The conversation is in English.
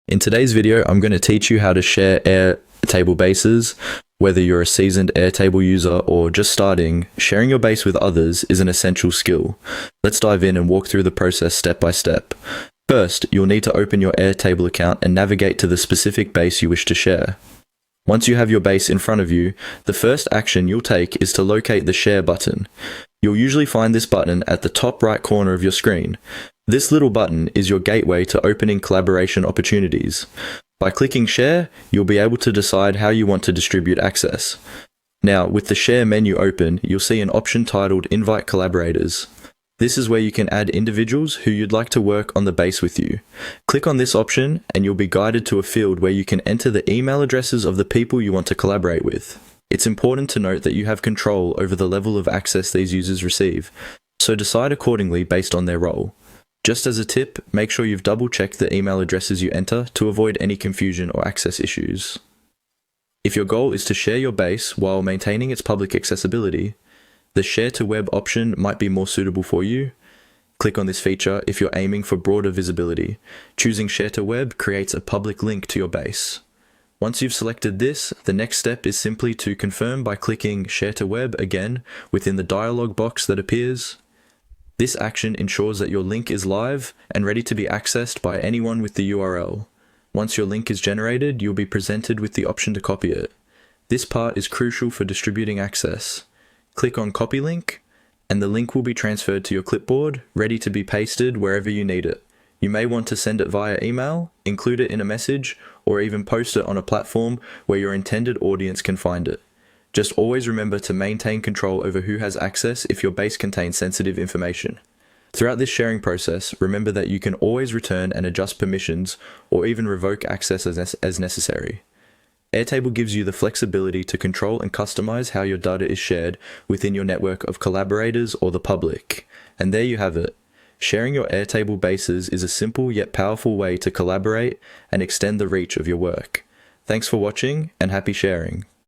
In today's video, I'm going to teach you how to share Airtable bases. Whether you're a seasoned Airtable user or just starting, sharing your base with others is an essential skill. Let's dive in and walk through the process step by step. First, you'll need to open your Airtable account and navigate to the specific base you wish to share. Once you have your base in front of you, the first action you'll take is to locate the Share button. You'll usually find this button at the top right corner of your screen. This little button is your gateway to opening collaboration opportunities. By clicking Share, you'll be able to decide how you want to distribute access. Now, with the Share menu open, you'll see an option titled Invite Collaborators. This is where you can add individuals who you'd like to work on the base with you. Click on this option and you'll be guided to a field where you can enter the email addresses of the people you want to collaborate with. It's important to note that you have control over the level of access these users receive, so decide accordingly based on their role. Just as a tip, make sure you've double-checked the email addresses you enter to avoid any confusion or access issues. If your goal is to share your base while maintaining its public accessibility, the Share to Web option might be more suitable for you. Click on this feature if you're aiming for broader visibility. Choosing Share to Web creates a public link to your base. Once you've selected this, the next step is simply to confirm by clicking Share to Web again within the dialog box that appears. This action ensures that your link is live and ready to be accessed by anyone with the URL. Once your link is generated, you'll be presented with the option to copy it. This part is crucial for distributing access. Click on Copy Link, and the link will be transferred to your clipboard, ready to be pasted wherever you need it. You may want to send it via email, include it in a message, or even post it on a platform where your intended audience can find it. Just always remember to maintain control over who has access if your base contains sensitive information. Throughout this sharing process, remember that you can always return and adjust permissions or even revoke access as necessary. Airtable gives you the flexibility to control and customize how your data is shared within your network of collaborators or the public. And there you have it. Sharing your Airtable bases is a simple yet powerful way to collaborate and extend the reach of your work. Thanks for watching and happy sharing.